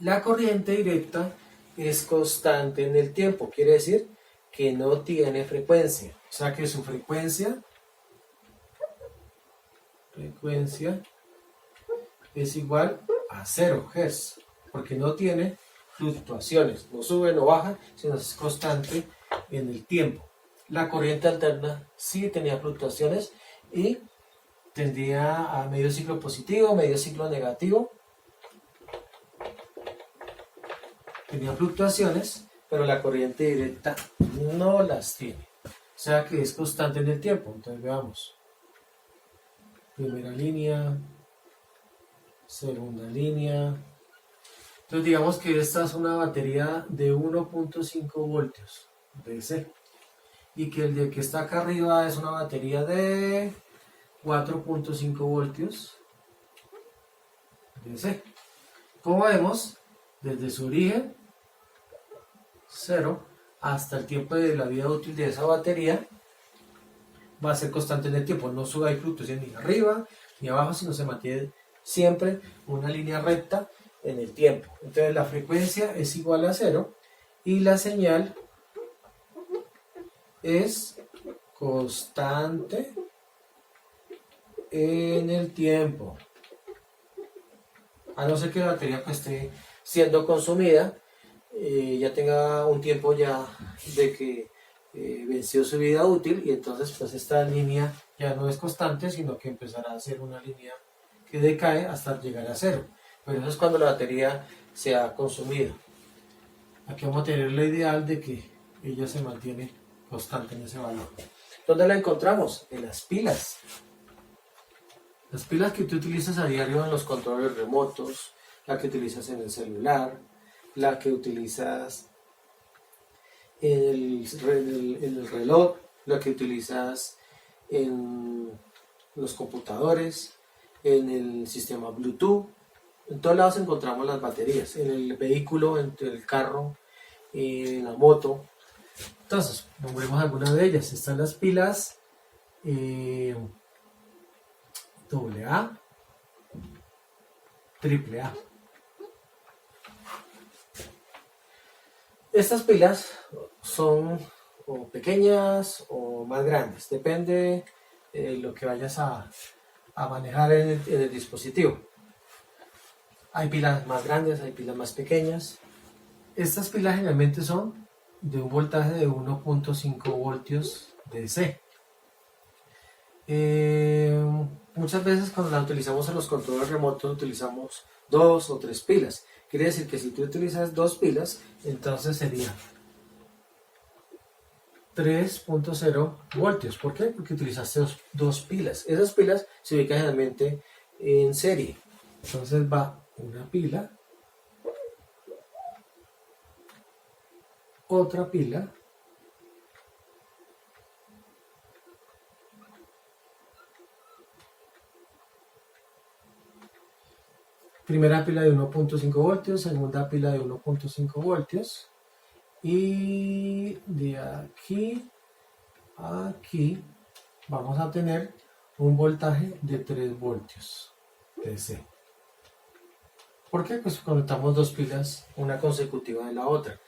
La corriente directa es constante en el tiempo, quiere decir que no tiene frecuencia, o sea que su frecuencia es igual a 0 Hz, porque no tiene fluctuaciones, no sube, no baja, sino es constante en el tiempo. La corriente alterna sí tenía fluctuaciones y tendría a medio ciclo positivo, medio ciclo negativo. Tenía fluctuaciones, pero la corriente directa no las tiene. O sea que es constante en el tiempo. Entonces veamos. Primera línea, segunda línea. Entonces digamos que esta es una batería de 1.5 voltios DC. Y que el de que está acá arriba es una batería de 4.5 voltios DC. Como vemos, desde su origen, 0, hasta el tiempo de la vida útil de esa batería, va a ser constante en el tiempo. No sube, hay fluctuación ni arriba ni abajo, sino se mantiene siempre una línea recta en el tiempo. Entonces la frecuencia es igual a 0 y la señal es constante en el tiempo. A no ser que la batería pues, esté siendo consumida, ya tenga un tiempo ya de que venció su vida útil, y entonces pues esta línea ya no es constante, sino que empezará a ser una línea que decae hasta llegar a 0. Pero eso es cuando la batería se ha consumido. Aquí vamos a tener lo ideal de que ella se mantiene constante en ese valor. ¿Dónde la encontramos? En las pilas. Las pilas que tú utilizas a diario en los controles remotos, la que utilizas en el celular, la que utilizas en el reloj, la que utilizas en los computadores, en el sistema Bluetooth. En todos lados encontramos las baterías, en el vehículo, en el carro, en la moto. Entonces, nombremos algunas de ellas. Están las pilas AA, AAA. Estas pilas son o pequeñas o más grandes, depende de lo que vayas a manejar en el dispositivo. Hay pilas más grandes, hay pilas más pequeñas. Estas pilas generalmente son de un voltaje de 1.5 voltios DC. Muchas veces cuando la utilizamos en los controles remotos utilizamos 2 o 3 pilas. Quiere decir que si tú utilizas 2 pilas, entonces sería 3.0 voltios. ¿Por qué? Porque utilizaste dos pilas. Esas pilas se ubican generalmente en serie. Entonces va una pila, otra pila, primera pila de 1.5 voltios, segunda pila de 1.5 voltios, y de aquí a aquí vamos a tener un voltaje de 3 voltios DC. ¿Por qué? Pues conectamos dos pilas, una consecutiva de la otra.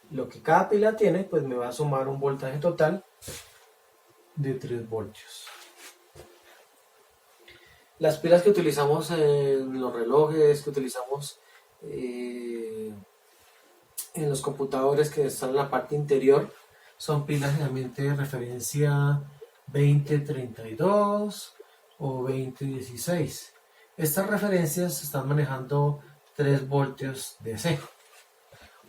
Lo que cada pila tiene, pues me va a sumar un voltaje total de 3 voltios. Las pilas que utilizamos en los relojes, que utilizamos en los computadores que están en la parte interior, son pilas generalmente de referencia 2032 o 2016. Estas referencias se están manejando 3 voltios DC.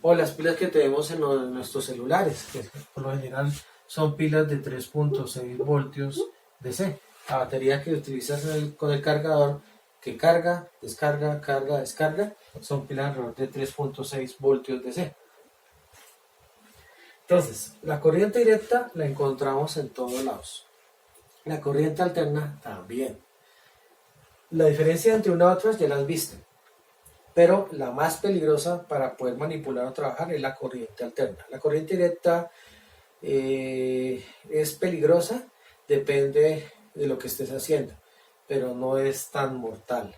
O las pilas que tenemos en nuestros celulares, que por lo general son pilas de 3.6 voltios DC. La batería que utilizas con el cargador, que carga, descarga, carga, descarga, son pilas alrededor de 3.6 voltios DC. Entonces, la corriente directa la encontramos en todos lados. La corriente alterna también. La diferencia entre una y otra ya las viste. Pero la más peligrosa para poder manipular o trabajar es la corriente alterna. La corriente directa es peligrosa, depende de lo que estés haciendo, pero no es tan mortal.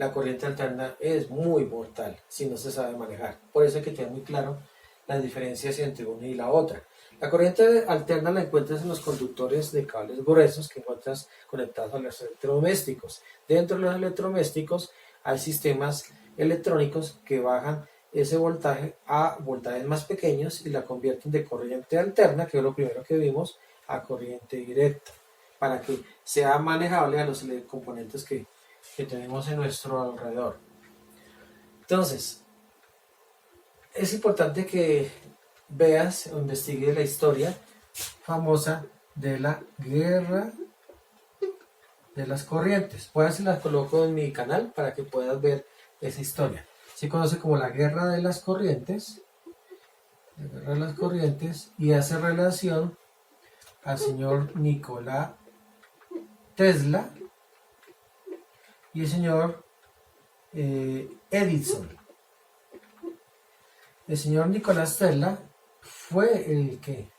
la corriente alterna es muy mortal si no se sabe manejar. Por eso hay que tener muy claro las diferencias entre una y la otra. La corriente alterna la encuentras en los conductores de cables gruesos que encuentras conectados a los electrodomésticos. Dentro de los electrodomésticos hay sistemas electrónicos que bajan ese voltaje a voltajes más pequeños y la convierten de corriente alterna, que es lo primero que vimos, a corriente directa, para que sea manejable a los componentes que tenemos en nuestro alrededor. Entonces, es importante que veas o investigues la historia famosa de la guerra de las corrientes. Pues las coloco en mi canal para que puedas ver esa historia. Se conoce como la guerra de las corrientes, y hace relación al señor Nikola Tesla y el señor Edison. El señor Nicolás Tesla fue el que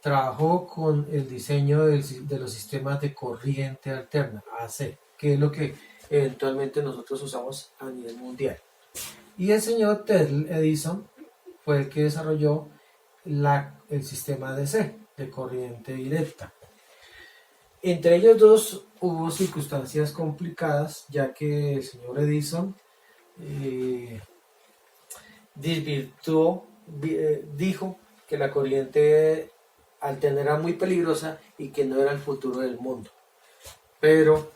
trabajó con el diseño de los sistemas de corriente alterna, AC, que es lo que eventualmente nosotros usamos a nivel mundial. Y el señor Edison fue el que desarrolló el sistema DC, de corriente directa. Entre ellos dos hubo circunstancias complicadas, ya que el señor Edison dijo que la corriente alterna era muy peligrosa y que no era el futuro del mundo. Pero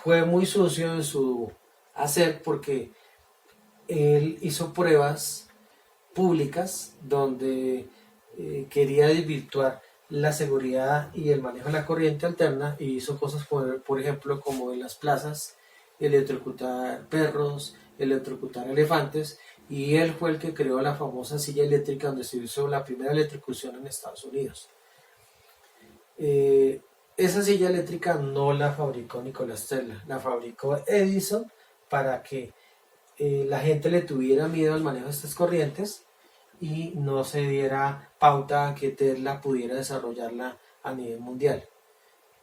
fue muy sucio en su hacer, porque él hizo pruebas públicas donde quería desvirtuar la seguridad y el manejo de la corriente alterna, y hizo cosas por ejemplo como en las plazas electrocutar perros, electrocutar elefantes, y él fue el que creó la famosa silla eléctrica donde se hizo la primera electrocución en Estados Unidos. Esa silla eléctrica no la fabricó Nicolás Tesla, la fabricó Edison para que la gente le tuviera miedo al manejo de estas corrientes y no se diera pauta a que Tesla pudiera desarrollarla a nivel mundial.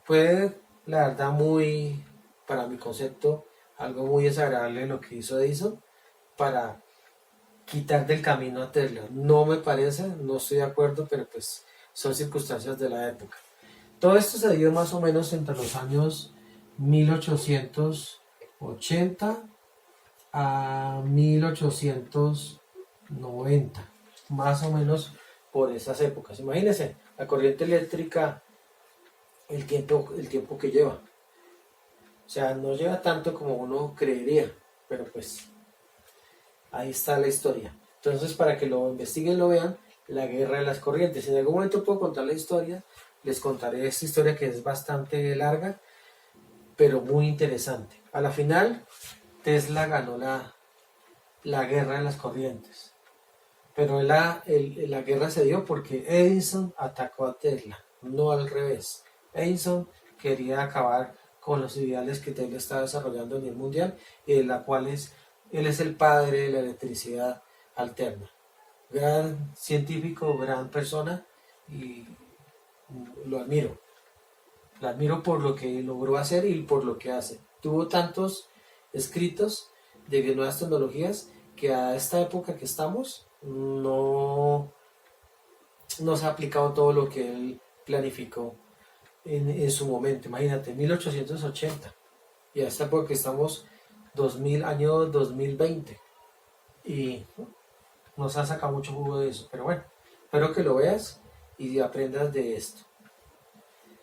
Fue, la verdad, para mi concepto, algo muy desagradable lo que hizo Edison para quitar del camino a Tesla. No me parece, no estoy de acuerdo, pero pues son circunstancias de la época. Todo esto se dio más o menos entre los años 1880 a 1890, más o menos por esas épocas. Imagínense, la corriente eléctrica, el tiempo que lleva. O sea, no lleva tanto como uno creería, pero pues ahí está la historia. Entonces, para que lo investiguen, lo vean, la guerra de las corrientes. Si en algún momento puedo contar la historia, les contaré esta historia que es bastante larga, pero muy interesante. A la final, Tesla ganó la guerra de las corrientes. Pero la guerra se dio porque Edison atacó a Tesla, no al revés. Edison quería acabar con los ideales que Tesla estaba desarrollando a nivel mundial, y de la cual él es el padre de la electricidad alterna. Gran científico, gran persona, y lo admiro. Lo admiro por lo que logró hacer y por lo que hace. Tuvo tantos escritos de nuevas tecnologías que a esta época que estamos no se ha aplicado todo lo que él planificó en su momento. Imagínate, 1880, y a esta época que estamos, año 2020, y nos ha sacado mucho jugo de eso. Pero bueno, espero que lo veas y aprendas de esto.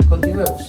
Continuemos.